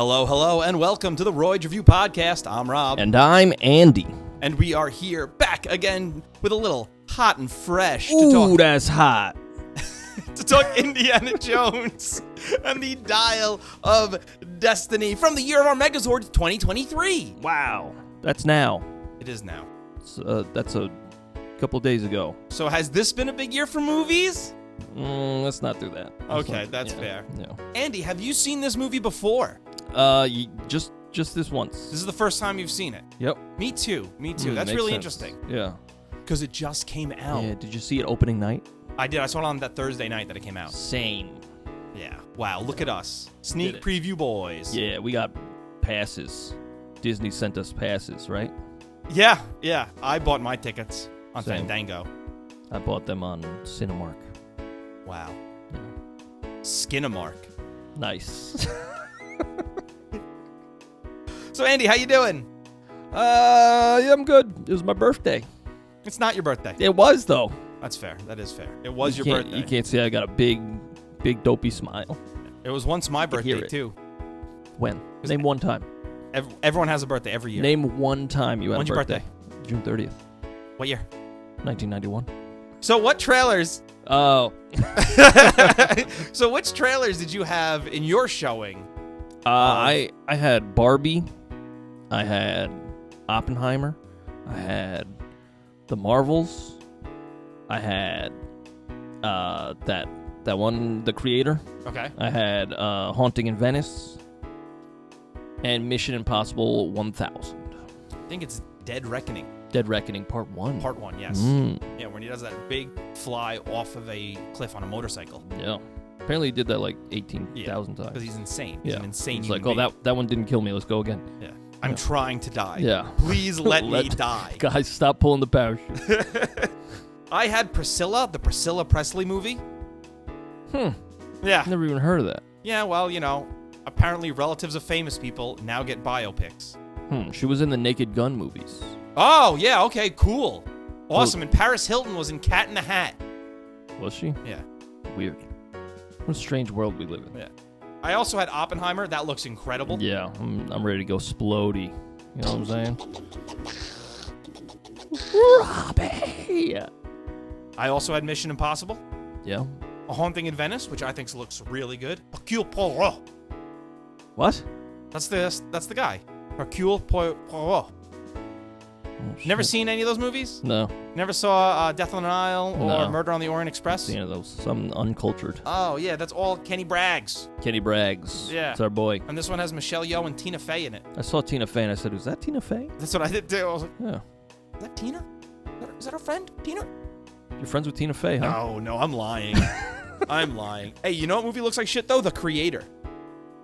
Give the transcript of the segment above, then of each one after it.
Hello, hello, and welcome to the Royds Revue podcast. I'm Rob. And I'm Andy. And we are here back again with a little hot and fresh Ooh, that's hot. to talk Indiana Jones and the Dial of Destiny from the year of our Megazord 2023. Wow. That's now. It is now. That's a couple days ago. So has this been a big year for movies? Let's not do that. Okay, that's fair. No. Andy, have you seen this movie before? Just this once. This is the first time you've seen it. Yep. Me too. That's really interesting. Yeah. Because it just came out. Yeah. Did you see it opening night? I did. I saw it on that Thursday night that it came out. Same. Yeah. Wow, look at us. Sneak preview boys. Yeah, we got passes. Disney sent us passes, right? Yeah. I bought my tickets on Same. Fandango. I bought them on Cinemark. Wow. Skinamark. Nice. So, Andy, how you doing? Yeah, I'm good. It was my birthday. It's not your birthday. It was, though. That's fair. That is fair. It was your birthday. You can't see I got a big dopey smile. It was once my birthday, hear it. too. When? Name one time. Everyone has a birthday every year. Name one time you had When's a your birthday. June 30th, What year? 1991. So, what trailers? Oh. So, which trailers did you have in your showing? I had Barbie. I had Oppenheimer. I had The Marvels. I had that one, The Creator. Okay. I had Haunting in Venice. And Mission Impossible 1000. I think it's Dead Reckoning. Dead Reckoning Part 1. Part 1, yes. Yeah, when he does that big fly off of a cliff on a motorcycle. Yeah. Apparently he did that like 18,000 times. Because he's insane. He's an insane He's human like, being. that one didn't kill me. Let's go again. Yeah. I'm trying to die. Yeah. Please let me die. Guys, stop pulling the parachute. I had Priscilla, the Priscilla Presley movie. Yeah. Never even heard of that. Yeah, well, apparently relatives of famous people now get biopics. She was in the Naked Gun movies. Oh, yeah, okay, cool. Awesome. And Paris Hilton was in Cat in the Hat. Was she? Yeah. Weird. What a strange world we live in. Yeah. I also had Oppenheimer. That looks incredible. Yeah, I'm ready to go splody. You know what I'm saying? Robbie! I also had Mission Impossible. Yeah. A Haunting in Venice, which I think looks really good. Hercule Poirot. What? That's the guy. Hercule Poirot. Oh, Never shit. seen any of those movies? No. Never saw Death on the Nile or No. Murder on the Orient Express? Seen any of those. Some uncultured. Oh, yeah, that's all Kenny Braggs. Kenny Braggs. Yeah. It's our boy. And this one has Michelle Yeoh and Tina Fey in it. I saw Tina Fey and I said, was that Tina Fey? That's what I did too. I was like, Yeah. is that Tina? Is that her friend, Tina? You're friends with Tina Fey, huh? No, I'm lying. I'm lying. Hey, you know what movie looks like shit, though? The Creator.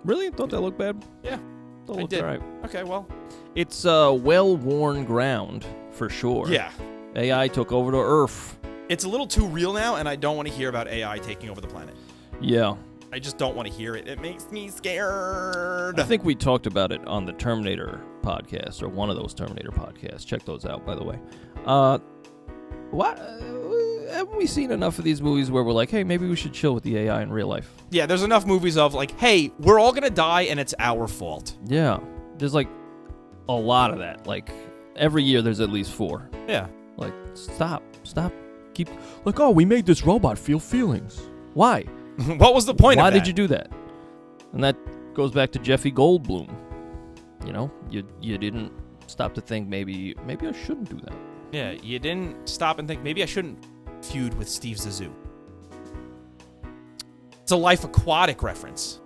Really? Thought that looked bad? Yeah. Thought it I looked did. all right. Okay, well. It's well-worn ground, for sure. Yeah. AI took over the Earth. It's a little too real now, and I don't want to hear about AI taking over the planet. Yeah. I just don't want to hear it. It makes me scared. I think we talked about it on the Terminator podcast, or one of those Terminator podcasts. Check those out, by the way. What? Haven't we seen enough of these movies where we're like, hey, maybe we should chill with the AI in real life? Yeah, there's enough movies of like, hey, we're all going to die, and it's our fault. Yeah. There's like a lot of that. Like, every year there's at least 4. Yeah. Like, stop. Keep, like, oh, we made this robot feel feelings. Why? What was the point of Why that? did you do that? And that goes back to Jeffy Goldblum. You know, you didn't stop to think maybe I shouldn't do that. Yeah, you didn't stop and think, maybe I shouldn't feud with Steve Zissou. It's a Life Aquatic reference.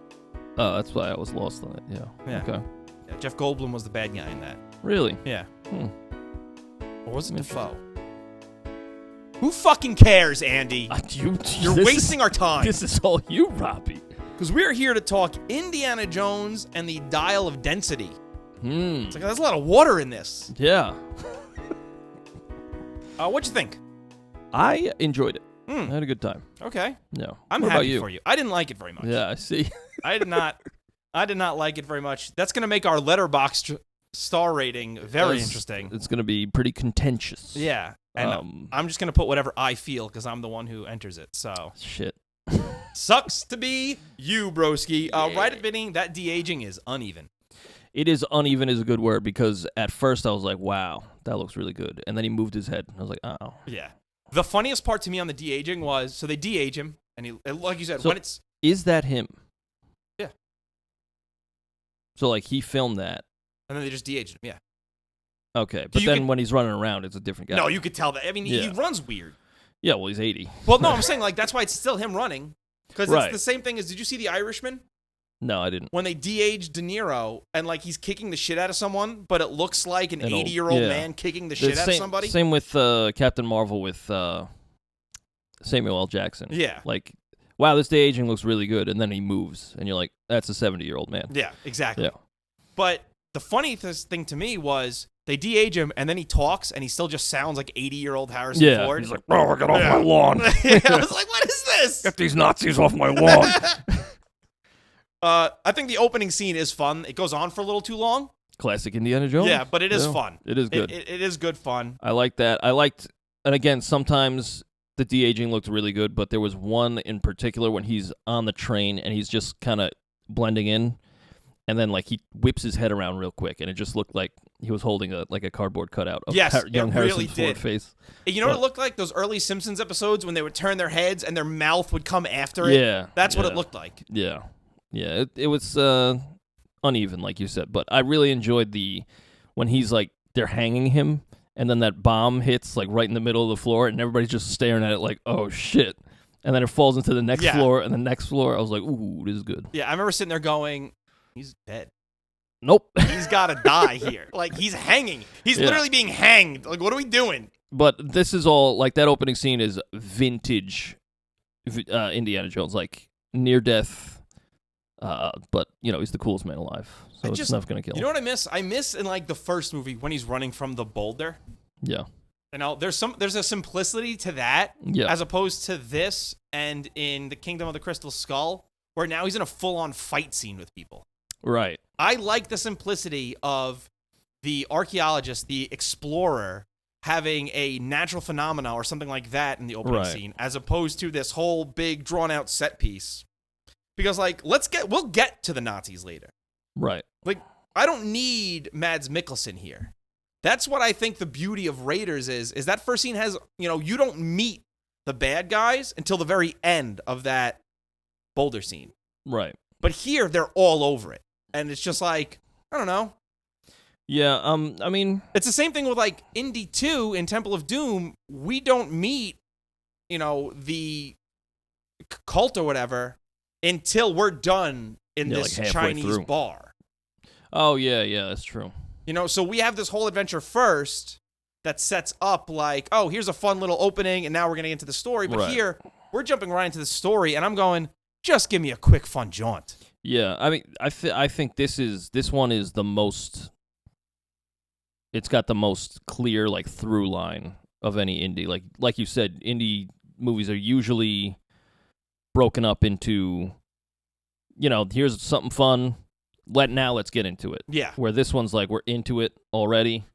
Oh, that's why I was lost on it. Yeah. Okay. Yeah, Jeff Goldblum was the bad guy in that. Really? Yeah. Hmm. Or was it Defoe? Who fucking cares, Andy? You're wasting our time. This is all you, Robbie. Because we're here to talk Indiana Jones and the Dial of Density. It's like, there's a lot of water in this. Yeah. What'd you think? I enjoyed it. I had a good time. Okay. No. I'm what happy about you? for you. I didn't like it very much. Yeah, I see. I did not like it very much. That's going to make our Letterboxd star rating very interesting. It's going to be pretty contentious. Yeah. And I'm just going to put whatever I feel because I'm the one who enters it. So Shit. Sucks to be you, broski. Right at the beginning, that de-aging is uneven. It is uneven is a good word because at first I was like, wow, that looks really good. And then he moved his head. I was like, oh. Yeah. The funniest part to me on the de-aging was, so they de-age him, and he, like you said, So when it's... Is that him? Yeah. So, like, he filmed that. And then they just de-aged him, yeah. Okay, but then when he's running around, it's a different guy. No, you could tell that. I mean, he runs weird. Yeah, well, he's 80. Well, no, I'm saying, like, that's why it's still him running. Because Right. it's the same thing as, did you see The Irishman? No, I didn't. When they de-aged De Niro, and, like, he's kicking the shit out of someone, but it looks like an 80-year-old man kicking the shit out of somebody. Same with Captain Marvel with Samuel L. Jackson. Yeah. Like, wow, this de-aging looks really good, and then he moves, and you're like, that's a 70-year-old man. Yeah, exactly. Yeah. But the funniest thing to me was they de-age him, and then he talks, and he still just sounds like 80-year-old Harrison Ford. He's like, oh, get off my lawn. I was like, what is this? Get these Nazis off my lawn. I think the opening scene is fun. It goes on for a little too long. Classic Indiana Jones. Yeah, but it is fun. It is good. It is good fun. I like that. And again, sometimes the de-aging looked really good, but there was one in particular when he's on the train and he's just kind of blending in, and then like he whips his head around real quick, and it just looked like he was holding a cardboard cutout of young Harrison Ford face. You know what it looked like? Those early Simpsons episodes when they would turn their heads and their mouth would come after it? Yeah. That's what it looked like. Yeah. Yeah, it was uneven, like you said, but I really enjoyed when he's like, they're hanging him, and then that bomb hits like right in the middle of the floor, and everybody's just staring at it like, oh shit. And then it falls into the next floor, and the next floor. I was like, ooh, this is good. Yeah, I remember sitting there going, he's dead. Nope. He's got to die here. Like, he's hanging. He's literally being hanged. Like, what are we doing? But this is all, like, that opening scene is vintage Indiana Jones, like, near death. But, you know, he's the coolest man alive. So it's not going to kill him. You know what I miss? I miss in, like, the first movie when he's running from the boulder. Yeah. You know, there's a simplicity to that as opposed to this and in the Kingdom of the Crystal Skull, where now he's in a full-on fight scene with people. Right. I like the simplicity of the archaeologist, the explorer, having a natural phenomena or something like that in the opening scene, as opposed to this whole big drawn-out set piece. Because, like, we'll get to the Nazis later. Right. Like, I don't need Mads Mikkelsen here. That's what I think the beauty of Raiders is that first scene has, you know, you don't meet the bad guys until the very end of that boulder scene. Right. But here, they're all over it. And it's just like, I don't know. Yeah, I mean... It's the same thing with, like, Indy 2 in Temple of Doom. We don't meet, you know, the cult or whatever until we're done in this like Chinese bar. Oh, yeah, that's true. You know, so we have this whole adventure first that sets up, like, oh, here's a fun little opening, and now we're going to get into the story. But here, we're jumping right into the story, and I'm going, just give me a quick, fun jaunt. Yeah, I mean, I think this one is the most. It's got the most clear like through line of any indie. Like you said, indie movies are usually broken up into, you know, here's something fun. Let's get into it. Yeah. Where this one's like we're into it already,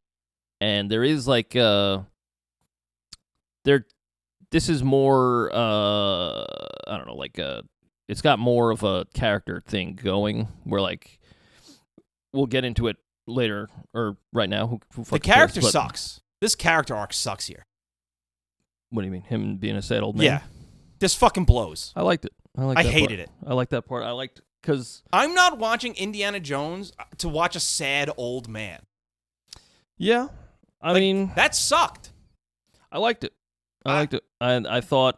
and there is like This is more I don't know, like it's got more of a character thing going where, like, we'll get into it later or right now. Who the character sucks. This character arc sucks here. What do you mean? Him being a sad old man? Yeah. This fucking blows. I liked it. I hated it. I liked that part. I liked, because... I'm not watching Indiana Jones to watch a sad old man. Yeah. I mean... That sucked. I liked it. I liked it. And I thought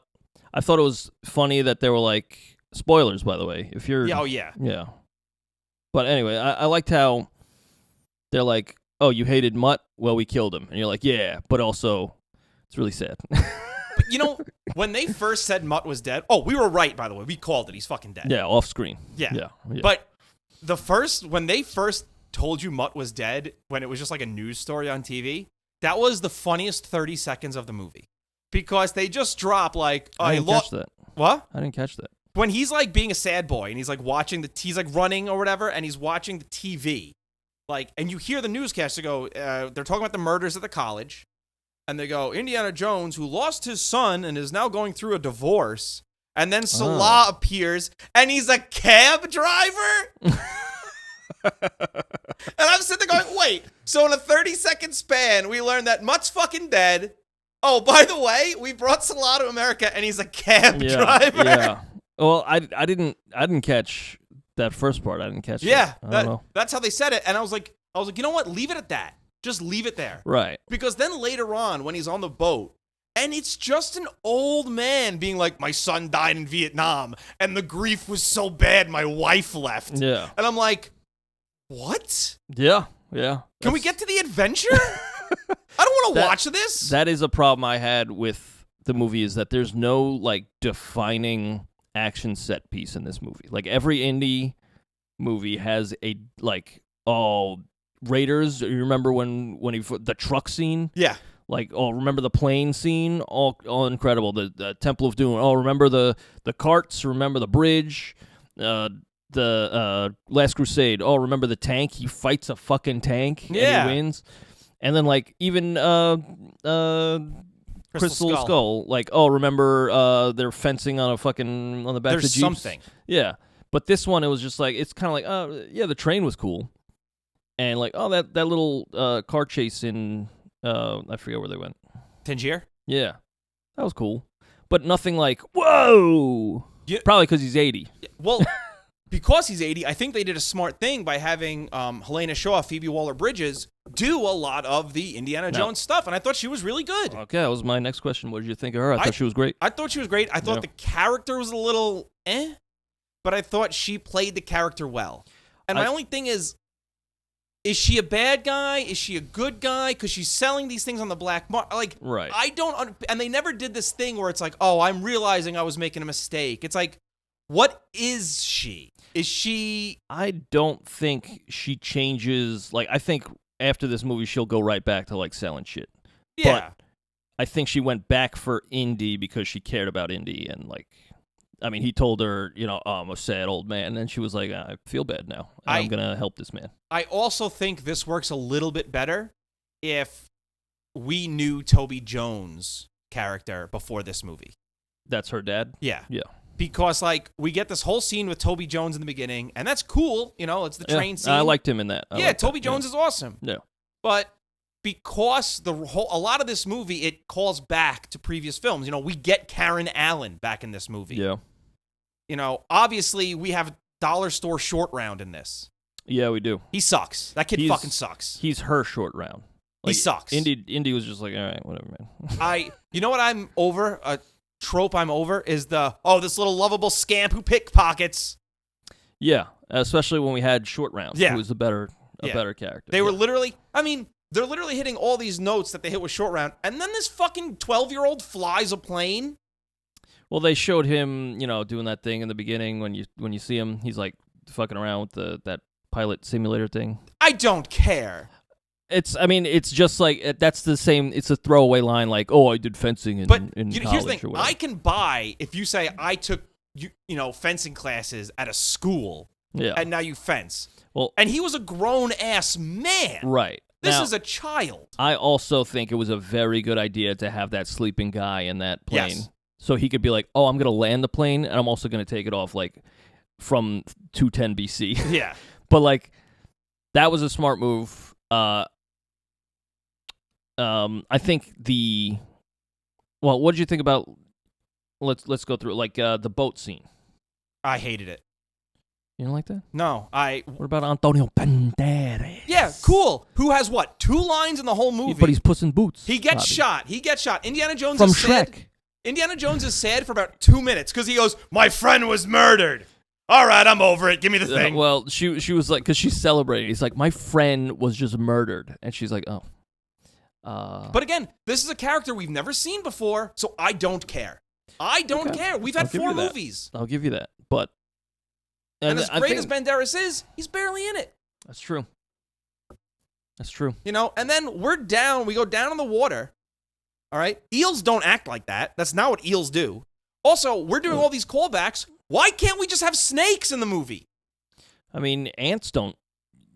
it was funny that they were like... Spoilers, by the way. If you're... Yeah, oh, yeah. Yeah. But anyway, I liked how they're like, oh, you hated Mutt? Well, we killed him. And you're like, yeah, but also, it's really sad. But, you know, when they first said Mutt was dead... Oh, we were right, by the way. We called it. He's fucking dead. Yeah, off screen. Yeah. But when they first told you Mutt was dead, when it was just like a news story on TV, that was the funniest 30 seconds of the movie. Because they just drop like... I didn't catch that. What? I didn't catch that. When he's like being a sad boy and he's like watching he's like running or whatever, and he's watching the TV, like, and you hear the newscaster go, they're talking about the murders at the college, and they go, Indiana Jones, who lost his son and is now going through a divorce, And then Salah appears, and he's a cab driver? And I'm sitting there going, wait, so in a 30-second span, we learned that Mutt's fucking dead. Oh, by the way, we brought Salah to America, and he's a cab driver. Yeah. Well, I didn't catch that first part. I didn't catch it. Yeah, I don't know. That's how they said it. And I was like, you know what? Leave it at that. Just leave it there. Right. Because then later on, when he's on the boat, and it's just an old man being like, my son died in Vietnam, and the grief was so bad, my wife left. Yeah. And I'm like, what? Yeah. Can we get to the adventure? I don't want to watch this. That is a problem I had with the movie, is that there's no, like, defining action set piece in this movie. Like, every indie movie has a, like, Raiders. You remember when the truck scene? Yeah. Like, remember the plane scene? All incredible. The Temple of Doom. Remember the carts? Remember the bridge? The Last Crusade. Remember the tank? He fights a fucking tank. Yeah. And he wins. And then, like, even Crystal Skull. Like, remember they're fencing on the back of the Jeeps? There's something. Yeah. But this one, it was just like, it's kind of like, yeah, the train was cool. And like, that little car chase in, I forget where they went. Tangier? Yeah. That was cool. But nothing like, whoa! Yeah. Probably because he's 80. Well, because he's 80, I think they did a smart thing by having Helena Shaw, Phoebe Waller-Bridges, do a lot of the Indiana Jones stuff, and I thought she was really good. Okay, that was my next question. What did you think of her? I thought she was great. I thought she was great. I thought the character was a little but I thought she played the character well. And my only thing is she a bad guy? Is she a good guy? Because she's selling these things on the black market. Like, right. I don't, and they never did this thing where it's like, oh, I'm realizing I was making a mistake. It's like, what is she? Is she? I don't think she changes. Like, I think after this movie, she'll go right back to, like, selling shit. Yeah. But I think she went back for Indy because she cared about Indy. And, like, I mean, he told her, I'm a sad old man. And she was like, I feel bad now. I'm going to help this man. I also think this works a little bit better if we knew Toby Jones' character before this movie. That's her dad? Yeah. Yeah. Because, like, we get this whole scene with Toby Jones in the beginning, and that's cool. It's the train scene. I liked him in that. Toby Jones is awesome. Yeah. But because a lot of this movie, it calls back to previous films. We get Karen Allen back in this movie. Yeah. Obviously, we have Dollar Store Short Round in this. Yeah, we do. He sucks. That kid fucking sucks. He's her Short Round. Like, he sucks. Indy was just like, all right, whatever, man. You know what I'm over? A trope I'm over is this little lovable scamp who pickpockets. Yeah, especially when we had Short Round, who was a better character. They were literally, they're literally hitting all these notes that they hit with Short Round, and then this fucking 12-year-old flies a plane. Well, they showed him, doing that thing in the beginning when you see him, he's like fucking around with that pilot simulator thing. I don't care. It's just like, that's the same, it's a throwaway line like, oh, I did fencing in college. Here's the thing, I can buy, if you say I took, fencing classes at a school, and now you fence. Well, and he was a grown-ass man. Right. This is a child. I also think it was a very good idea to have that sleeping guy in that plane. Yes. So he could be like, oh, I'm going to land the plane, and I'm also going to take it off, like, from 210 BC. Yeah. But, like, that was a smart move. I think what did you think about, let's go through it, like, the boat scene? I hated it. You don't like that? No, What about Antonio Banderas? Yeah, cool. Who has, 2 lines in the whole movie? But he's Puss in Boots. He gets shot. Indiana Jones from is sad. Shrek. Indiana Jones is sad for about 2 minutes because he goes, my friend was murdered. All right, I'm over it. Give me the thing. Well, she was like, because she's celebrating. He's like, my friend was just murdered. And she's like, oh. But again, this is a character we've never seen before, so I don't care. I don't care. We've had 4 movies. I'll give you that. But and as great as Banderas is, he's barely in it. That's true. That's true. And then we go down in the water. All right? Eels don't act like that. That's not what eels do. Also, we're doing all these callbacks. Why can't we just have snakes in the movie? I mean, ants don't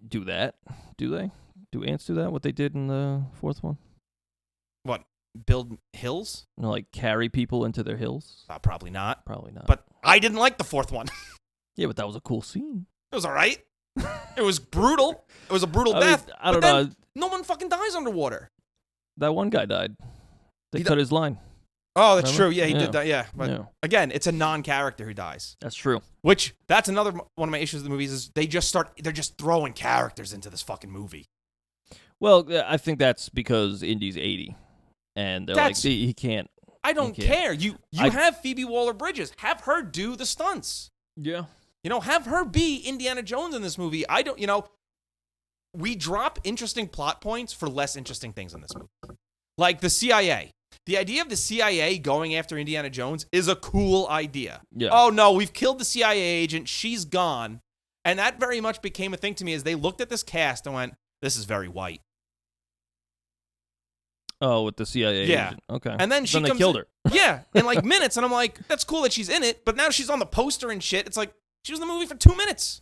do that, do they? Do ants do that, what they did in the 4th one? What? build hills? Like carry people into their hills? Probably not. Probably not. But I didn't like the fourth one. yeah, but that was a cool scene. It was all right. It was brutal. It was a brutal death. I don't know. No one fucking dies underwater. That one guy died. They cut his line. Oh, that's Remember? true. Yeah, he did that. Yeah. But again, it's a non-character who dies. That's true. That's another one of my issues with the movies is they're just throwing characters into this fucking movie. Well, I think that's because Indy's 80. And they're like, he can't. I don't care. You have Phoebe Waller-Bridges. Have her do the stunts. Yeah. Have her be Indiana Jones in this movie. We drop interesting plot points for less interesting things in this movie. Like the CIA. The idea of the CIA going after Indiana Jones is a cool idea. Yeah. Oh, no, we've killed the CIA agent. She's gone. And that very much became a thing to me as they looked at this cast and went, this is very white. Oh, with the CIA agent. Okay. And then they killed her. Yeah, in like minutes. And I'm like, that's cool that she's in it. But now she's on the poster and shit. It's like, she was in the movie for 2 minutes.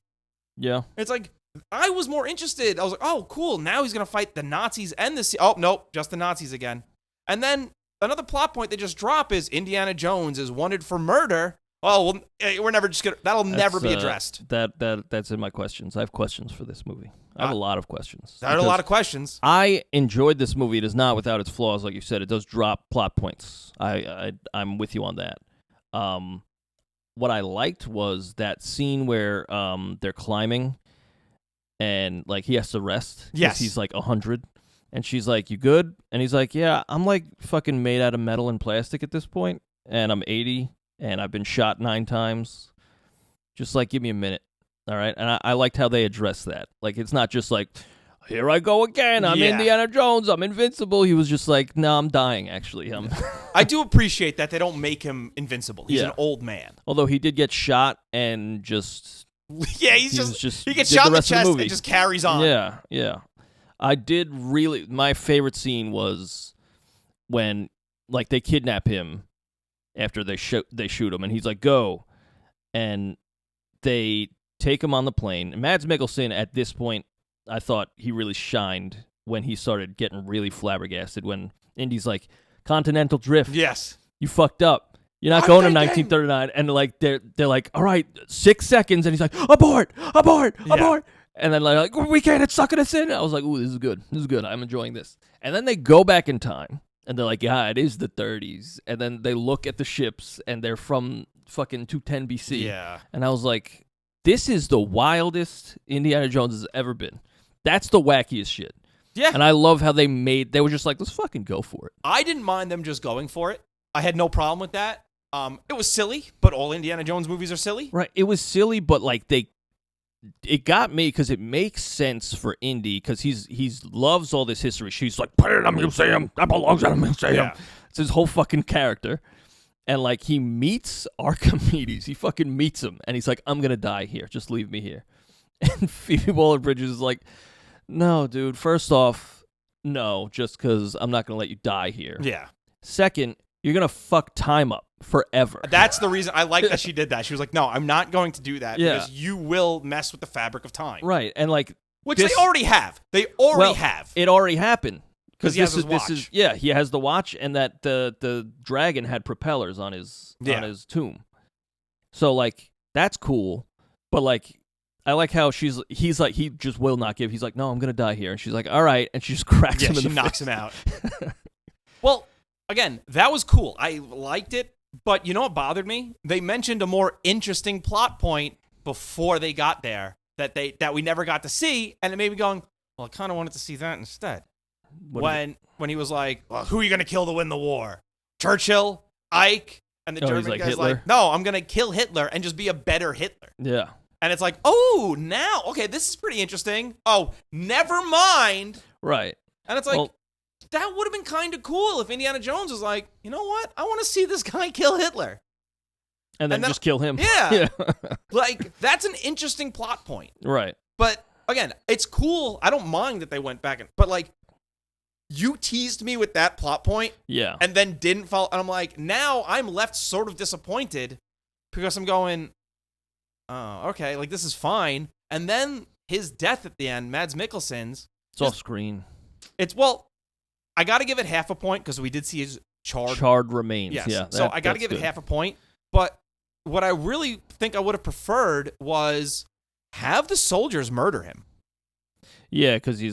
Yeah. It's like, I was more interested. I was like, oh, cool. Now he's going to fight the Nazis and the CIA. Oh, nope, just the Nazis again. And then another plot point they just drop is Indiana Jones is wanted for murder. Oh, well, we're never just going to, that'll never be addressed. That's in my questions. I have questions for this movie. I have a lot of questions. I have a lot of questions. I enjoyed this movie. It is not without its flaws, like you said. It does drop plot points. I'm with you on that. What I liked was that scene where they're climbing and like he has to rest. Yes. He's like 100. And she's like, you good? And he's like, yeah, I'm like fucking made out of metal and plastic at this point, and I'm 80, and I've been shot 9 times. Just like, give me a minute, all right? And I liked how they addressed that. Like, it's not just like, here I go again, I'm Indiana Jones, I'm invincible. He was just like, no, I'm dying, actually. I do appreciate that they don't make him invincible. He's an old man. Although he did get shot and just... yeah, he gets shot in the chest and just carries on. Yeah. I did really... My favorite scene was when, like, they kidnap him after they shoot him, and he's like, go. And they take him on the plane. And Mads Mikkelsen, at this point, I thought he really shined when he started getting really flabbergasted when Indy's like, Continental Drift. Yes. You fucked up. You're not going to 1939. And, like, they're like, all right, 6 seconds. And he's like, abort. And then like, we can't, it's sucking us in. I was like, ooh, this is good. I'm enjoying this. And then they go back in time, and they're like, yeah, it is the 30s. And then they look at the ships, and they're from fucking 210 BC. Yeah. And I was like, this is the wildest Indiana Jones has ever been. That's the wackiest shit. Yeah. And I love how they were just like, let's fucking go for it. I didn't mind them just going for it. I had no problem with that. It was silly, but all Indiana Jones movies are silly. Right. It was silly, but like it got me because it makes sense for Indy because he's loves all this history. She's like, put it in a museum. That belongs in a museum. Yeah. It's his whole fucking character. And like he meets Archimedes. He fucking meets him. And he's like, I'm going to die here. Just leave me here. And Phoebe Waller-Bridges is like, no, dude. First off, no, just because I'm not going to let you die here. Yeah. Second, you're going to fuck time up forever. That's the reason I like that she did that. She was like, no, I'm not going to do that because you will mess with the fabric of time. Right. And like, which they already have. They already have. It already happened. Because he has his watch. He has the watch, and that the dragon had propellers on his tomb. So like that's cool, but like I like how he's like he just will not give. He's like, no, I'm gonna die here, and she's like, all right, and she just cracks him in the face. She knocks him out. Well, again, that was cool. I liked it, but you know what bothered me? They mentioned a more interesting plot point before they got there that we never got to see, and it made me going, well, I kind of wanted to see that instead. When he was like, well, who are you going to kill to win the war? Churchill? Ike? And the German guy's Hitler? like, no, I'm going to kill Hitler and just be a better Hitler. Yeah. And it's like, oh, now, okay, this is pretty interesting. Oh, never mind. Right. And it's like, that would have been kind of cool if Indiana Jones was like, you know what? I want to see this guy kill Hitler. And then just kill him. Yeah. Like, that's an interesting plot point. Right. But, again, it's cool. I don't mind that they went back. But, like, you teased me with that plot point. Yeah. And then didn't follow. And I'm like, now I'm left sort of disappointed because I'm going, oh, okay, like, this is fine. And then his death at the end, Mads Mikkelsen's. It's off screen. It's, well, I got to give it half a point because we did see his charred remains. Yes. Yeah, So I got to give it half a point. But what I really think I would have preferred was have the soldiers murder him. Yeah, because he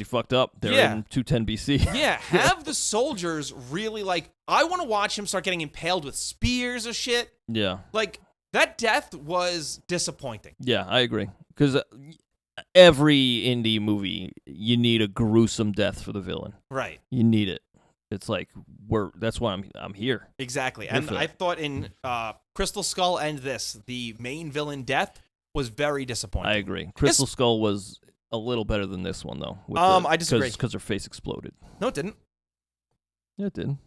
fucked up. They're in 210 BC. Yeah, have the soldiers really, like, I want to watch him start getting impaled with spears or shit. Yeah. Like, that death was disappointing. Yeah, I agree. Because every indie movie, you need a gruesome death for the villain. Right. You need it. It's like, that's why I'm here. Exactly. And I thought in Crystal Skull and this, the main villain death was very disappointing. I agree. Crystal Skull was a little better than this one, though. I disagree. Because her face exploded. No, it didn't. Yeah, it did.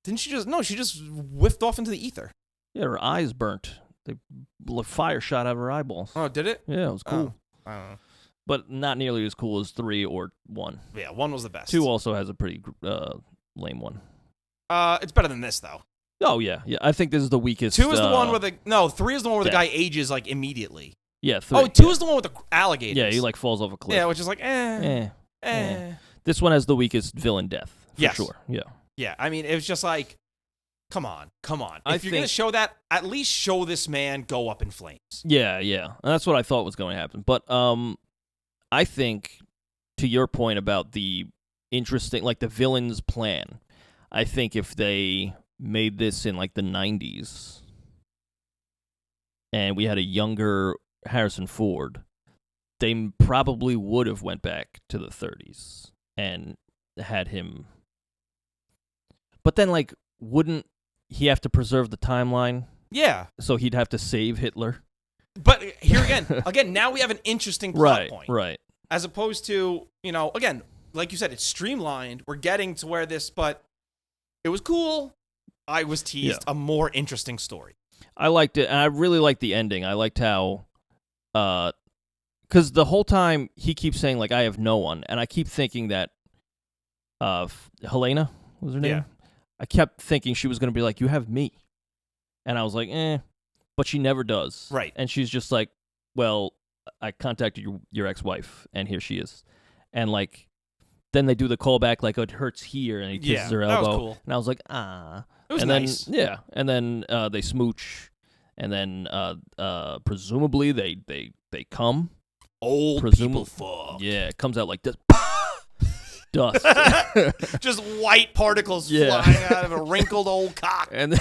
Didn't she just... No, she just whiffed off into the ether. Yeah, her eyes burnt. Fire shot out of her eyeballs. Oh, did it? Yeah, it was cool. I don't know. But not nearly as cool as 3 or 1. Yeah, 1 was the best. 2 also has a pretty lame one. It's better than this, though. Oh, yeah. I think this is the weakest. 2 is the one where 3 is the one where the guy ages, like, immediately. Yeah, 3. Oh, 2 is the one with the alligators. Yeah, he, like, falls off a cliff. Yeah, which is like, This one has the weakest villain death, for sure. Yeah. Yeah, I mean, it was just like, come on. If you're going to show that, at least show this man go up in flames. Yeah. And that's what I thought was going to happen. But I think, to your point about the interesting, like, the villain's plan, I think if they made this in, like, the 90s, and we had a younger Harrison Ford, they probably would have went back to the 30s and had him. But then, like, wouldn't he have to preserve the timeline? Yeah. So he'd have to save Hitler? But here again, now we have an interesting plot point. Right. As opposed to, again, like you said, it's streamlined. We're getting to where but it was cool. I was teased a more interesting story. I liked it, and I really liked the ending. I liked how, because the whole time he keeps saying, like, I have no one, and I keep thinking that Helena was her name? Yeah. I kept thinking she was going to be like, you have me. And I was like, but she never does. Right. And she's just like, well, I contacted your ex-wife, and here she is. And, like, then they do the callback, like, it hurts here, and he kisses her elbow. That was cool. And I was like, It was nice. Then, and then they smooch, and then presumably they come. Old people fuck. Yeah, it comes out like this. Dust. Just white particles flying out of a wrinkled old cock. And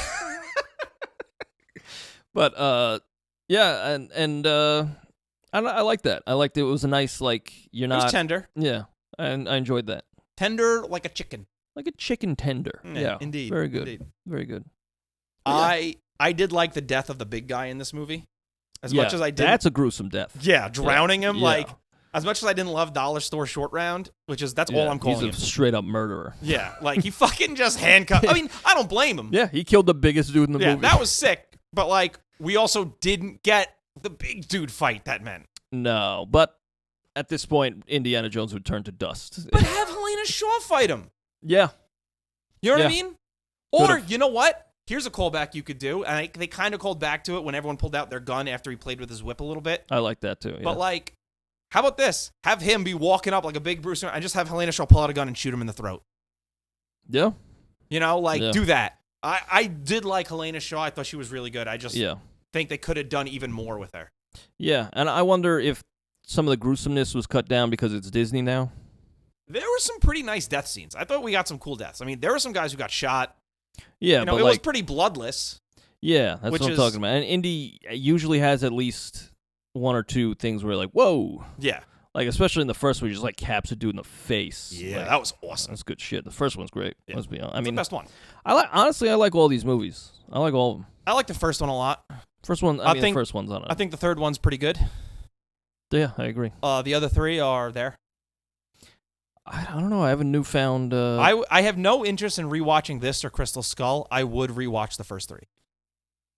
but and I like that. I liked it. It was a nice, like, you're not. It was tender. Yeah, and I enjoyed that. Tender like a chicken. Like a chicken tender. Yeah, indeed. Very good. Indeed. Very good. I did like the death of the big guy in this movie. As much as I did. That's a gruesome death. Yeah, drowning him. Yeah. Like, as much as I didn't love Dollar Store Short Round, that's all I'm calling him. He's a straight up murderer. Yeah, like, he fucking just handcuffed. I mean, I don't blame him. Yeah, he killed the biggest dude in the movie. Yeah, that was sick. But, like, we also didn't get the big dude fight that meant. No, but at this point, Indiana Jones would turn to dust. But have Helena Shaw fight him. Yeah. You know what I mean? Or, you know what? Here's a callback you could do. And they kind of called back to it when everyone pulled out their gun after he played with his whip a little bit. I like that, too. Yeah. But, like, how about this? Have him be walking up like a big Bruce and just have Helena Shaw pull out a gun and shoot him in the throat. Yeah. Do that. I did like Helena Shaw. I thought she was really good. I just think they could have done even more with her. Yeah, and I wonder if some of the gruesomeness was cut down because it's Disney now. There were some pretty nice death scenes. I thought we got some cool deaths. I mean, there were some guys who got shot. Yeah, but it was pretty bloodless. Yeah, that's what I'm talking about. And Indy usually has at least 1 or 2 things where you're like, whoa. Yeah. Like, especially in the first one, you just, like, caps a dude in the face. Yeah, like, that was awesome. That's good shit. The first one's great. Yeah. Let's be honest. I mean, the best one. Honestly, I like all these movies. I like all of them. I like the first one a lot. First one, I think the first one's on it. I think the third one's pretty good. Yeah, I agree. The other 3 are there. I don't know. I have a newfound. I have no interest in rewatching this or Crystal Skull. I would rewatch the first 3.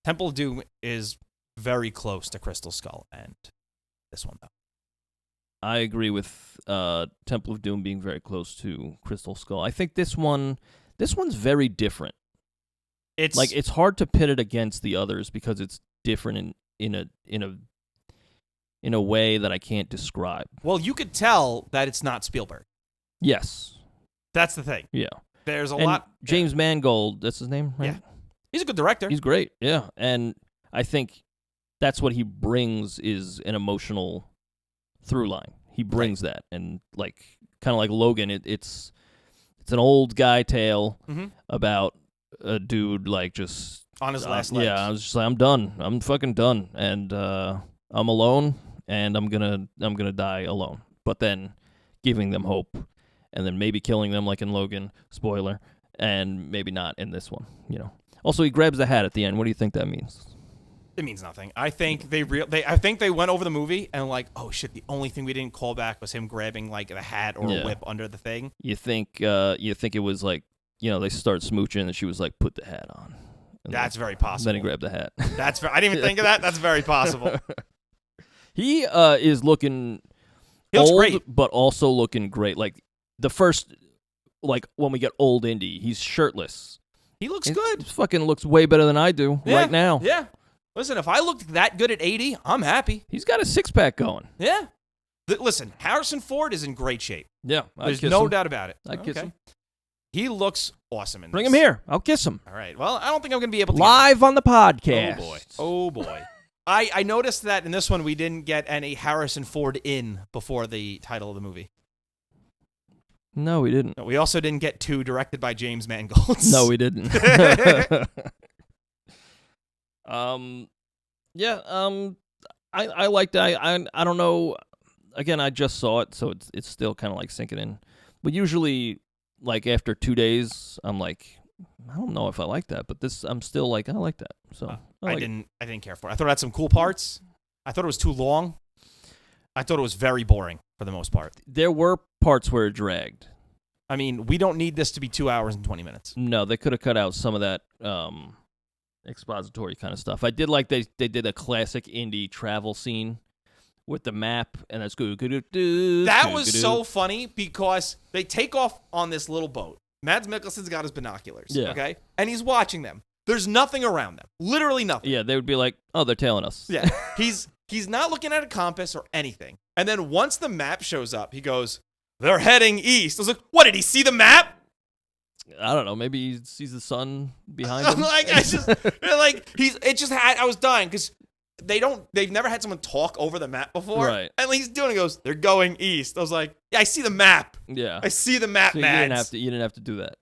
Temple of Doom is very close to Crystal Skull and this one, though. I agree with Temple of Doom being very close to Crystal Skull. I think this one's very different. It's hard to pit it against the others because it's different in a way that I can't describe. Well, you could tell that it's not Spielberg. Yes. That's the thing. Yeah. There's a and lot. James Mangold, that's his name, right? Yeah. He's a good director. He's great, yeah. And I think that's what he brings is an emotional through line. He brings that. And like kind of like Logan, it's an old guy tale about a dude like just on his last legs. Yeah, I was just like, I'm done. I'm fucking done. And I'm alone and I'm gonna die alone. But then giving them hope and then maybe killing them like in Logan, spoiler, and maybe not in this one, you know. Also, he grabs the hat at the end. What do you think that means? It means nothing. I think I think they went over the movie and like, oh shit, the only thing we didn't call back was him grabbing like the hat or a whip under the thing. You think it was like, you know, they start smooching and she was like, put the hat on. That's very possible. Then he grabbed the hat. I didn't even think of that. That's very possible. He is looking old, great. but also looking great. Like the first, like when we get old Indy, he's shirtless. He looks good. He fucking looks way better than I do right now. Yeah. Listen, if I looked that good at 80, I'm happy. He's got a six-pack going. Yeah. Listen, Harrison Ford is in great shape. Yeah. There's no doubt about it. I'd kiss him. He looks awesome in this. Bring him here. I'll kiss him. All right. Well, I don't think I'm going to be able to. Live on the podcast. Oh, boy. Oh, boy. I noticed that in this one, we didn't get any Harrison Ford in before the title of the movie. No, we didn't. No, we also didn't get two directed by James Mangold. No, we didn't. I like that. I don't know. Again, I just saw it, so it's still kind of like sinking in. But usually, like after 2 days, I'm like, I don't know if I like that. But this, I'm still like, I like that. So I didn't care for it. I thought it had some cool parts. I thought it was too long. I thought it was very boring for the most part. There were parts where it dragged. I mean, we don't need this to be 2 hours and 20 minutes. No, they could have cut out some of that expository kind of stuff. I did like they did a classic indie travel scene with the map, and that's good. That was so funny because they take off on this little boat. Mads Mikkelsen's got his binoculars, okay? And he's watching them. There's nothing around them. Literally nothing. Yeah, they would be like, oh, they're tailing us. Yeah. He's not looking at a compass or anything. And then once the map shows up, he goes, they're heading east. I was like, what, did he see the map? I don't know. Maybe he sees the sun behind him. I was dying because they've never had someone talk over the map before. Right. And he's doing it, he goes, they're going east. I was like, yeah, I see the map. Yeah. I see the map, so Mads. You didn't have to do that.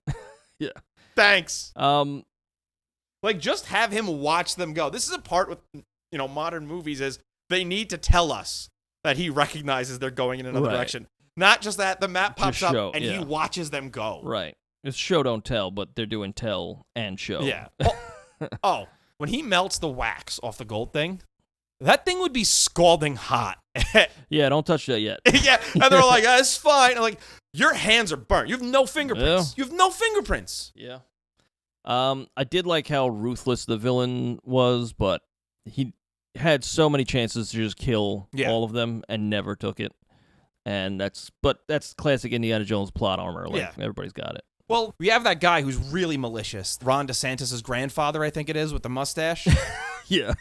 Yeah. Thanks. Like, just have him watch them go. This is a part with, modern movies is they need to tell us that he recognizes they're going in another direction. Not just that the map pops up and he watches them go. Right. It's show don't tell, but they're doing tell and show. Yeah. When he melts the wax off the gold thing, that thing would be scalding hot. Yeah, don't touch that yet. Yeah, and they're like, it's fine. I'm like, your hands are burnt. You have no fingerprints. Yeah. You have no fingerprints. Yeah. I did like how ruthless the villain was, but he had so many chances to just kill all of them and never took it. And that's classic Indiana Jones plot armor. Like, everybody's got it. Well, we have that guy who's really malicious. Ron DeSantis' grandfather, I think it is, with the mustache. Yeah.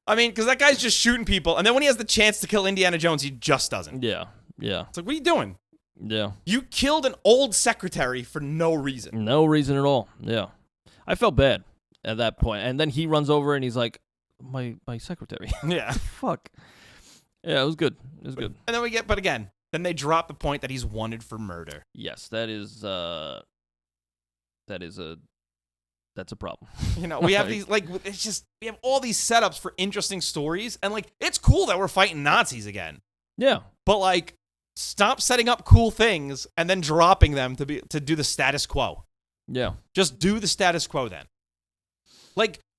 I mean, because that guy's just shooting people, and then when he has the chance to kill Indiana Jones, he just doesn't. Yeah. It's like, what are you doing? Yeah. You killed an old secretary for no reason. No reason at all. Yeah. I felt bad at that point. And then he runs over and he's like, my secretary. Yeah. Fuck. Yeah, it was good. It was good. And then then they drop the point that he's wanted for murder. Yes, that's a problem. We have these, we have all these setups for interesting stories, and, it's cool that we're fighting Nazis again. Yeah. But, stop setting up cool things and then dropping them to do the status quo. Yeah. Just do the status quo then.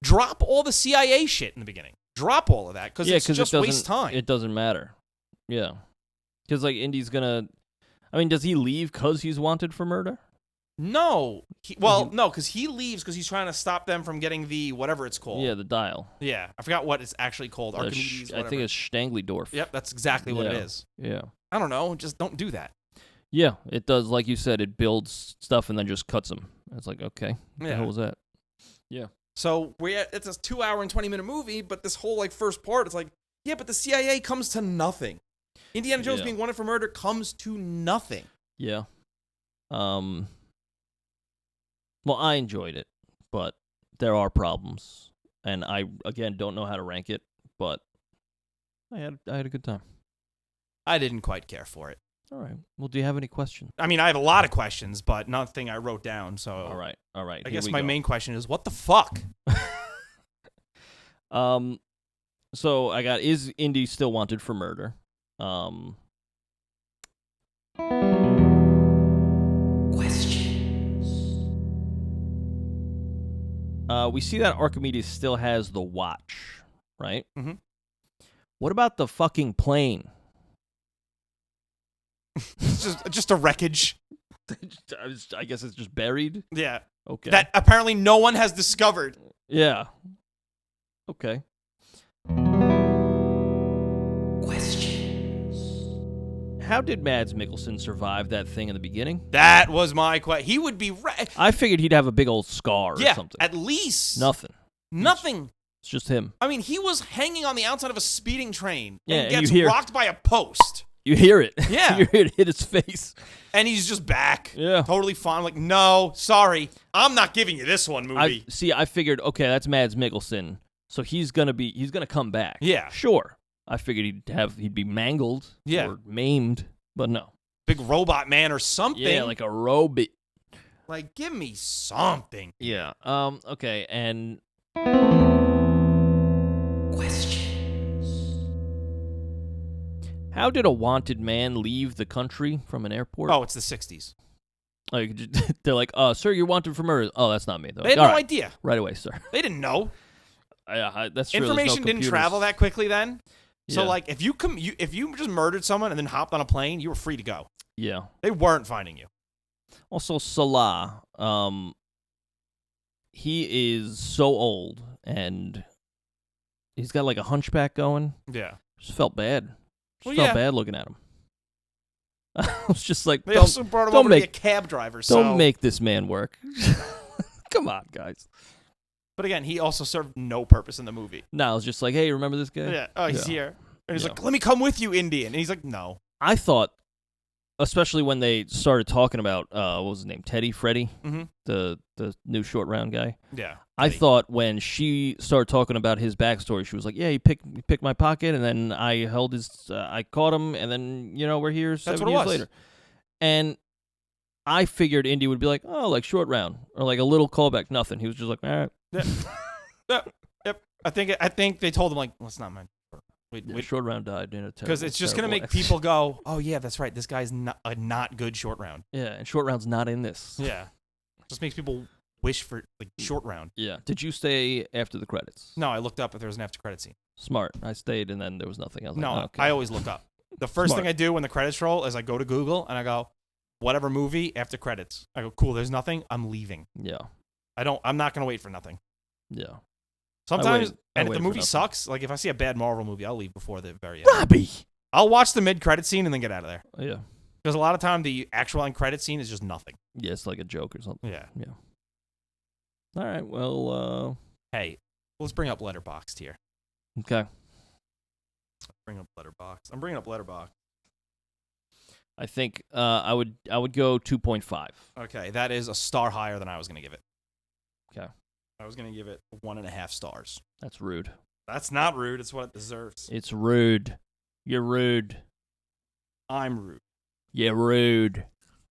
Drop all the CIA shit in the beginning. Drop all of that, because it's just waste time. It doesn't matter. Yeah. Because, Indy's gonna... I mean, does he leave because he's wanted for murder? No. No, because he leaves because he's trying to stop them from getting the whatever it's called. Yeah, the dial. Yeah. I forgot what it's actually called. Archimedes, I think it's Stangley-Dorf. Yep, that's exactly what it is. Yeah. I don't know. Just don't do that. Yeah, it does. Like you said, it builds stuff and then just cuts them. It's like, okay, what the hell was that? Yeah. So it's a 2 hour and 20-minute movie, but this whole first part, it's like, yeah, but the CIA comes to nothing. Indiana Jones being wanted for murder comes to nothing. Yeah. Well, I enjoyed it, but there are problems, and I again don't know how to rank it, but I had a good time. I didn't quite care for it. All right. Well, do you have any questions? I mean, I have a lot of questions, but nothing I wrote down. So All right. I guess my main question is, what the fuck? So I got, is Indy still wanted for murder? Questions. We see that Archimedes still has the watch, right? Mm-hmm. What about the fucking plane? It's just a wreckage. I guess it's just buried. Yeah. Okay. That apparently no one has discovered. Yeah. Okay. Questions. How did Mads Mikkelsen survive that thing in the beginning? That was my question. He would be I figured he'd have a big old scar or something. At least. Nothing. Nothing. It's just him. I mean, he was hanging on the outside of a speeding train and gets you hear, rocked by a post. You hear it. Yeah. You hear it hit his face. And he's just back. Yeah. Totally fine. Like, no, sorry. I'm not giving you this one, movie. I figured, okay, that's Mads Mikkelsen. So he's gonna come back. Yeah. Sure. I figured he'd be mangled or maimed, but no. Big robot man or something. Yeah, like a robot. Like, give me something. Yeah. Okay, and questions. How did a wanted man leave the country from an airport? Oh, it's the 60s. Like, they're like, sir, you're wanted for murder. Oh, that's not me, though. They had no idea. Right away, sir. They didn't know. Yeah, that's true. Information didn't travel that quickly then. So, Yeah. like, if you just murdered someone and then hopped on a plane, you were free to go. Yeah. They weren't finding you. Also, Salah, he is so old, and he's got, like, a hunchback going. Yeah. Just felt bad. Well, Felt bad looking at him. I was just like, They also brought him over to be a cab driver. So. Don't make this man work. Come on, guys. But again, he also served no purpose in the movie. No, I was just like, hey, remember this guy? Yeah. Oh, he's here. And he's like, let me come with you, Indian. And he's like, no. I thought, especially when they started talking about, what was his name, Freddie, the new short round guy. Yeah. I thought when she started talking about his backstory, she was like, yeah, he picked my pocket, and then I held his, I caught him, and then, we're here 7 years later. And I figured Indy would be like, oh, like short round, or like a little callback, nothing. He was just like, all right. Yep. I think they told him, like, well, it's not mine. Wait. Short round died in a because it's just gonna make people go, oh yeah, that's right. This guy's not a not good short round. Yeah, and short round's not in this. Yeah, just makes people wish for like short round. Yeah. Did you stay after the credits? No, I looked up if there was an after credit scene. Smart. I stayed and then there was nothing. I was like, okay. I always look up. The first thing I do when the credits roll is I go to Google and I go, whatever movie after credits. I go, cool. There's nothing. I'm leaving. Yeah. I'm not gonna wait for nothing. Yeah. Sometimes, and if the movie sucks, like if I see a bad Marvel movie, I'll leave before the very end. Robbie! I'll watch the mid-credit scene and then get out of there. Yeah. Because a lot of time, the actual end-credit scene is just nothing. Yeah, it's like a joke or something. Yeah. Yeah. All right, well, Hey, let's bring up Letterboxd here. Okay. Bring up Letterboxd. I'm bringing up Letterboxd. I think I would go 2.5. Okay, that is a star higher than I was going to give it. Okay. I was going to give it 1.5 stars. That's rude. That's not rude. It's what it deserves. It's rude. You're rude. I'm rude. You're rude.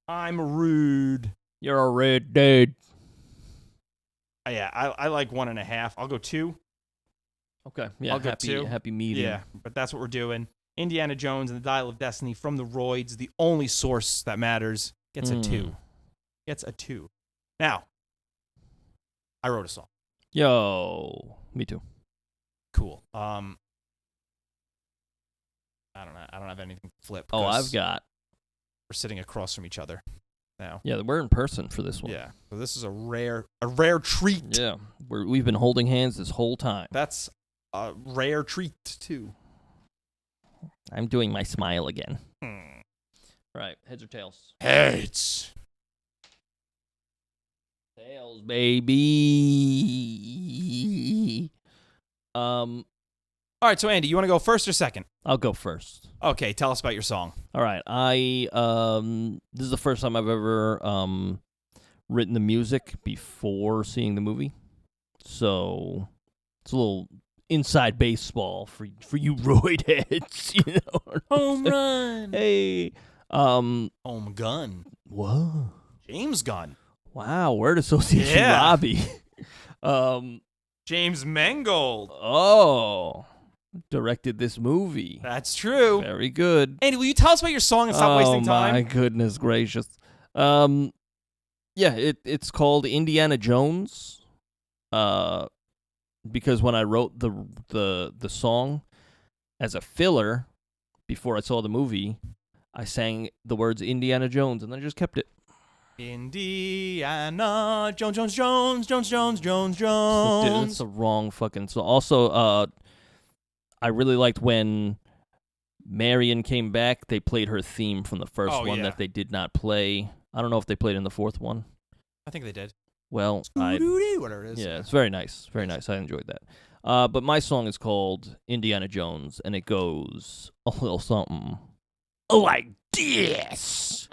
I'm rude. You're a rude dude. Yeah, I like 1.5. I'll go 2. Okay. Yeah, I'll go 2. Happy medium. Yeah, but that's what we're doing. Indiana Jones and the Dial of Destiny from the Royds, the only source that matters, gets a 2. Gets a 2. Now, I wrote a song. Yo, me too. Cool. I don't have anything to flip. Oh, I've got. We're sitting across from each other now. Yeah, we're in person for this one. Yeah. So this is a rare treat. Yeah, we've been holding hands this whole time. That's a rare treat too. I'm doing my smile again. Hmm. Right, heads or tails? Heads. Tails, baby. All right, so Andy, you want to go first or second? I'll go first. Okay, tell us about your song. All right. This is the first time I've ever written the music before seeing the movie. So it's a little inside baseball for you Royd heads, you know. Home run. Hey. Home gun. Whoa. James Gunn. Wow, word association Robbie. James Mangold. Oh. Directed this movie. That's true. Very good. Andy, will you tell us about your song and stop wasting time? Oh, my goodness gracious. It's called Indiana Jones. Because when I wrote the song as a filler before I saw the movie, I sang the words Indiana Jones, and then I just kept it. Indiana Jones, Jones, Jones, Jones, Jones, Jones, Dude, Jones. that's the wrong fucking song. Also, I really liked when Marion came back. They played her theme from the first one that they did not play. I don't know if they played in the fourth one. I think they did. Well, whatever it is. Yeah, it's very nice. Very nice. I enjoyed that. But my song is called Indiana Jones, and it goes a little something like this.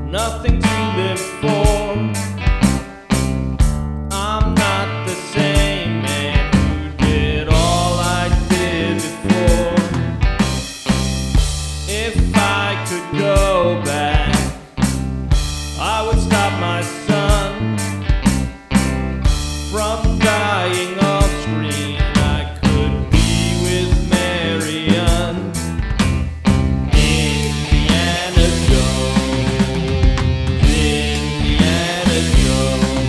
Nothing to live for. I'm not the same man who did all I did before. If I could go back, I would stop my son from dying off screen. I could be with Marion. Indiana Jones. Indiana Jones.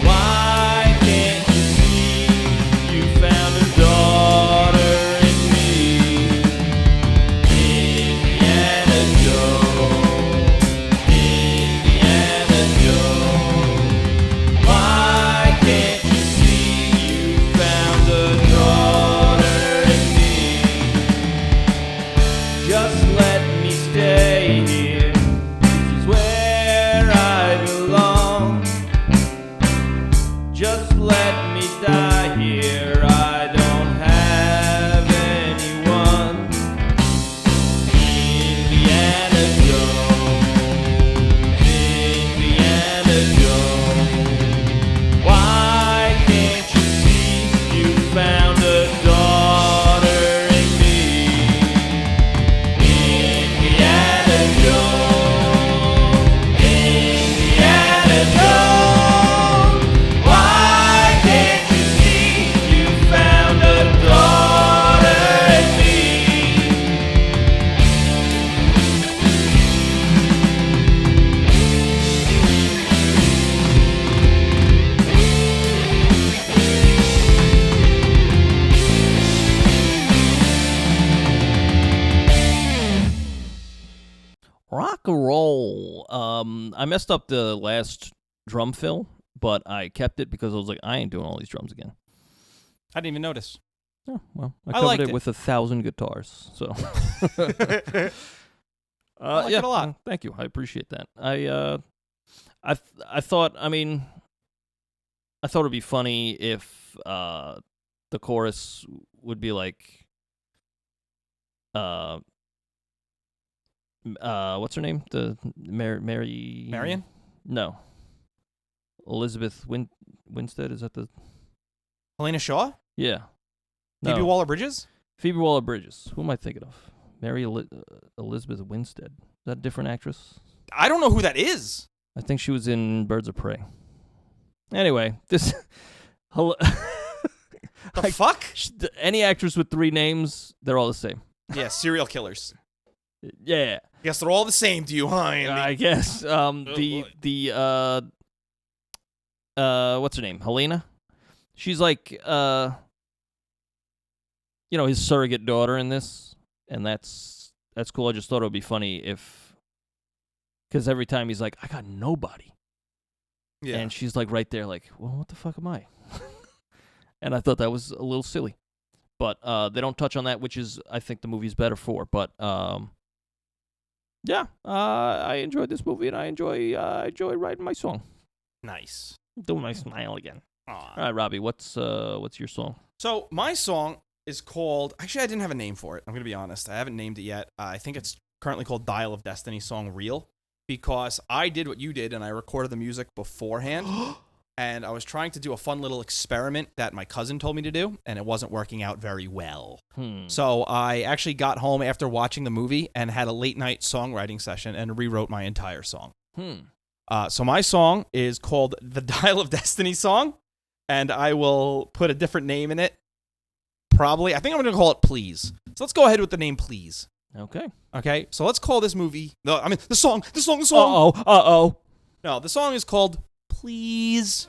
Why can't you see you found a daughter in me? Indiana Jones. Indiana Jones. Why can't you see you found a daughter in me? Just let me stay here. This is where I belong. Just let me die here. I don't have anyone. Indiana Jones. Indiana Jones. Why can't you see you found a daughter in me? Indiana Jones. Indiana Jones. Why can't you see you found a daughter in me? Rock and roll. I messed up the last drum fill, but I kept it because I was like, I ain't doing all these drums again. I didn't even notice. Oh, well, I I covered liked it it. with 1,000 guitars. So, I liked it a lot. well, thank you. I appreciate that. I thought. I mean, I thought it'd be funny if the chorus would be like, what's her name? The Mary Marion? No, Elizabeth Winstead. Is that the? Helena Shaw? Yeah. Phoebe No. Waller-Bridges? Phoebe Waller-Bridges. Who am I thinking of? Mary Elizabeth Winstead. Is that a different actress? I don't know who that is. I think she was in Birds of Prey. Anyway, this... The fuck? Any actress with 3 names, they're all the same. Yeah, serial killers. Yeah. Guess they're all the same to you, huh, Andy? I guess. boy. What's her name? Helena? She's like, his surrogate daughter in this, and that's cool. I just thought it would be funny if Because every time he's like, I got nobody. Yeah. And she's like right there like, well, what the fuck am I? And I thought that was a little silly. But they don't touch on that, which is, I think, the movie's better for. But, yeah, I enjoyed this movie, and I enjoy writing my song. Nice. Doing my smile again. Aww. All right, Robbie, what's your song? So my song is called... Actually, I didn't have a name for it. I'm going to be honest. I haven't named it yet. I think it's currently called Dial of Destiny song Real, because I did what you did, and I recorded the music beforehand. And I was trying to do a fun little experiment that my cousin told me to do, and it wasn't working out very well. So I actually got home after watching the movie and had a late-night songwriting session and rewrote my entire song. So my song is called the Dial of Destiny song, and I will put a different name in it. Probably. I think I'm going to call it Please. So let's go ahead with the name Please. Okay, so let's call this movie... the song. Uh-oh. No, the song is called Please.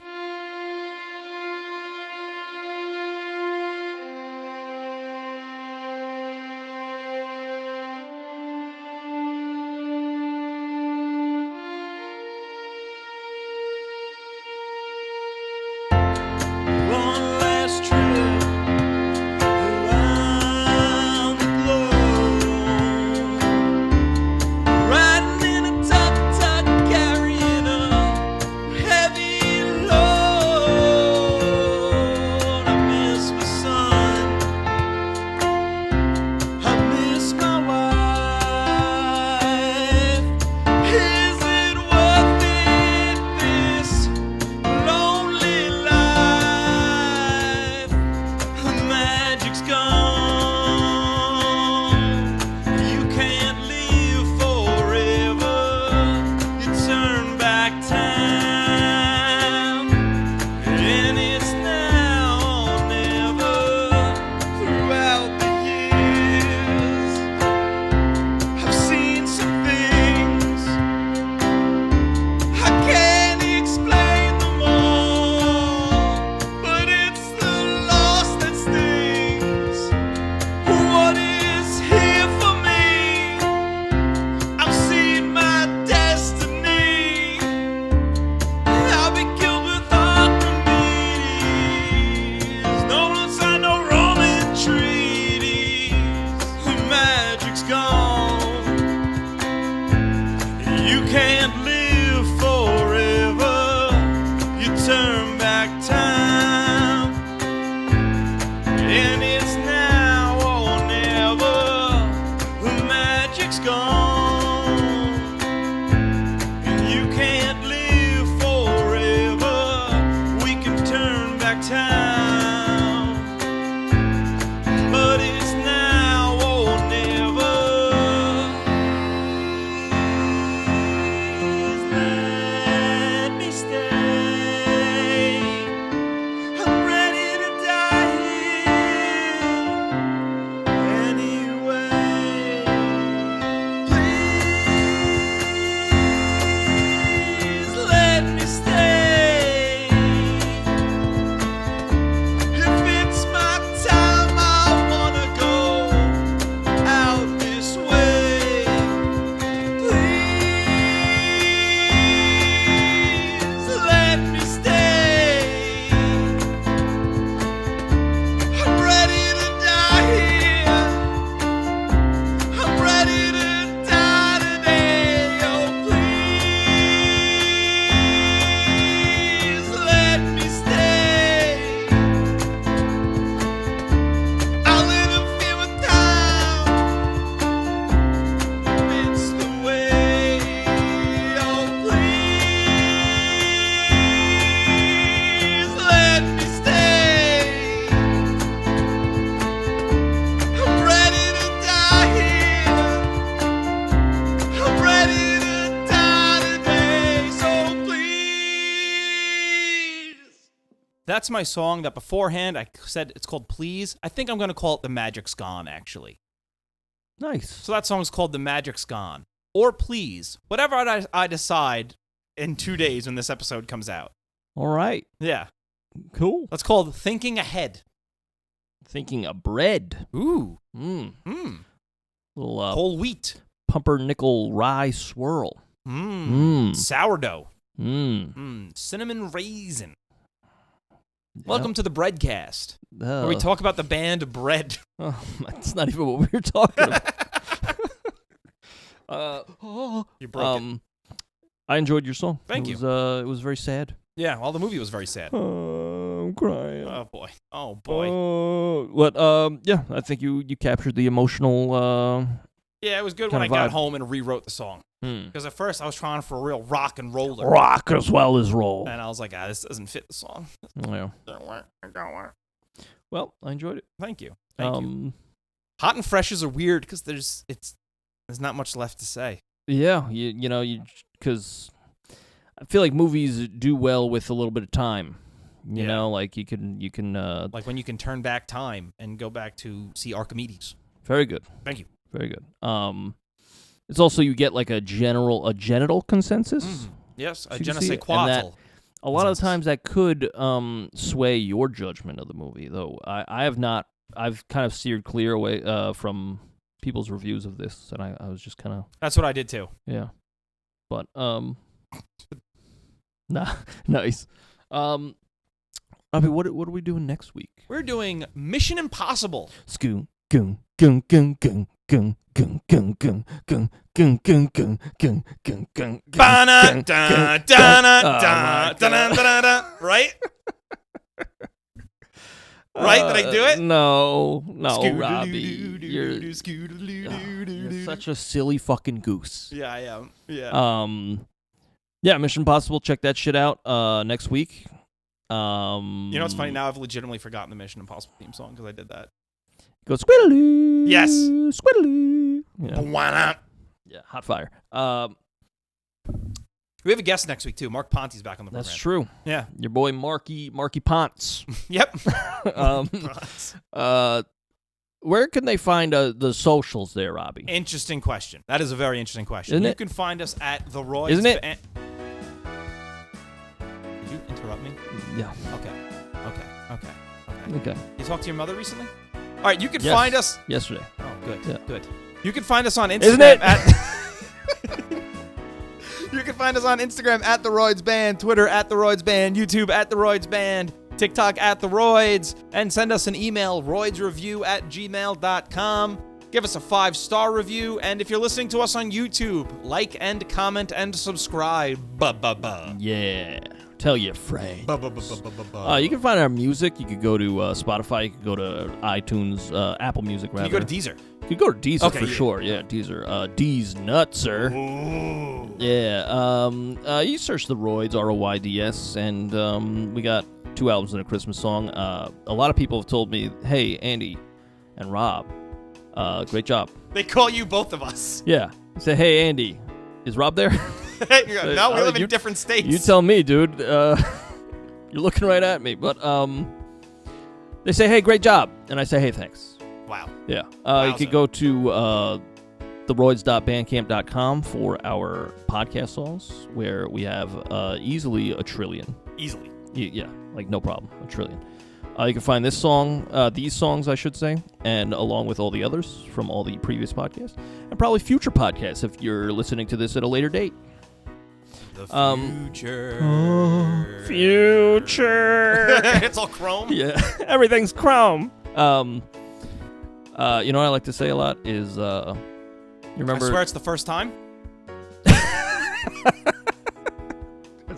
That's my song that beforehand I said it's called Please. I think I'm going to call it The Magic's Gone, actually. Nice. So that song's called The Magic's Gone. Or Please. Whatever I decide in 2 days when this episode comes out. All right. Yeah. Cool. That's called Thinking Ahead. Thinking of bread. Ooh. Little whole wheat. pumpernickel rye swirl. Sourdough. Mmm. Cinnamon raisin. Welcome to the Breadcast, where we talk about the band Bread. Oh, that's not even what we were talking about. You broke it. I enjoyed your song. Thank you. It was very sad. Yeah, well, the movie was very sad. I'm crying. Oh boy. Yeah, I think you captured the emotional. Yeah, it was good when I got home and rewrote the song. Because at first I was trying for a real rock and roller. Rock as well as roll. And I was like, this doesn't fit the song. Yeah. Don't work. Well, I enjoyed it. Thank you. Hot and freshes are weird because there's not much left to say. Yeah, because I feel like movies do well with a little bit of time. You know, like you can like when you can turn back time and go back to see Archimedes. Very good. Thank you. Very good. It's also you get like a genital consensus. Yes, a je ne sais quoi. A lot of times that could sway your judgment of the movie, though. I've kind of steered clear away from people's reviews of this, and I was just kind of... That's what I did, too. Yeah. But, nice. I mean, what are we doing next week? We're doing Mission Impossible. Skoon, goon, goon, goon, goon, goon, goon, goon, goon, goon, goon, goon, goon, goon, goon, goon, right? Right? Did I do it? No, Robbie. You're such a silly fucking goose. Yeah, I am. Yeah. Yeah, Mission Impossible. Check that shit out next week. You know what's funny? Now I've legitimately forgotten the Mission Impossible theme song because I did that. Go squiddly. Yes. Squiddly. Why not? Yeah, hot fire. We have a guest next week, too. Mark Ponte's back on the program. That's true. Yeah. Your boy Marky Ponce. Yep. Where can they find the socials there, Robbie? Interesting question. That is a very interesting question. Isn't it? You can find us at the Royds. Isn't it? Did you interrupt me? Yeah. Okay. You talked to your mother recently? All right, you can find us... Yesterday. Oh, good. Yeah. Good. You can find us on Instagram Isn't it? You can find us on Instagram at The Royds Band, Twitter at The Royds Band, YouTube at The Royds Band, TikTok at The Royds, and send us an email, roydsreview@gmail.com. Give us a 5-star review, and if you're listening to us on YouTube, like and comment and subscribe. Yeah. Tell your friends. You You can find our music. You could go to Spotify. You could go to iTunes, Apple Music, rather. you go to Deezer? You could go to Deezer Okay, for sure. Yeah, Deezer. D's Nutser. Ooh. Yeah. You search the Royds, ROYDS, and we got 2 albums and a Christmas song. A lot of people have told me, hey, Andy and Rob, great job. They call you both of us. Yeah. You say, hey, Andy, is Rob there? No, we live in different states. You tell me, dude. You're looking right at me. But they say, hey, great job. And I say, hey, thanks. Wow. Yeah. You could go to theroyds.bandcamp.com for our podcast songs, where we have easily a trillion. Easily. Yeah, like no problem. A trillion. You can find this song, these songs, I should say, and along with all the others from all the previous podcasts, and probably future podcasts if you're listening to this at a later date. The future. Future. It's all Chrome? Yeah, everything's Chrome. You know what I like to say a lot is, you remember... I swear it's the first time. That's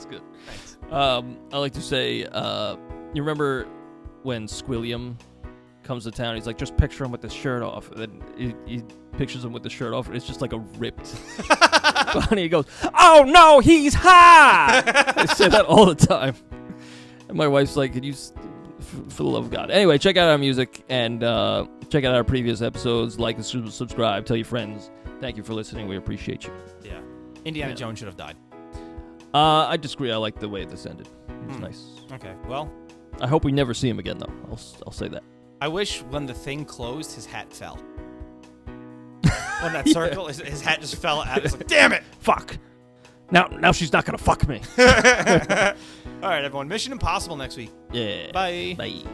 good. Thanks. I like to say, you remember when Squilliam comes to town, he's like, just picture him with his shirt off, and then he pictures him with the shirt off, and it's just like a ripped body. He goes, oh no, he's high! I say that all the time. And my wife's like, can you, for the love of God. Anyway, check out our music, and check out our previous episodes, like and subscribe, tell your friends. Thank you for listening, we appreciate you. Yeah. Indiana Jones should have died. I disagree, I like the way this ended. It's nice. Okay, well. I hope we never see him again, though. I'll say that. I wish when the thing closed, his hat fell. When that circle, his hat just fell out. It's like, damn it! Fuck! Now she's not gonna fuck me. All right, everyone. Mission Impossible next week. Yeah. Bye. Bye.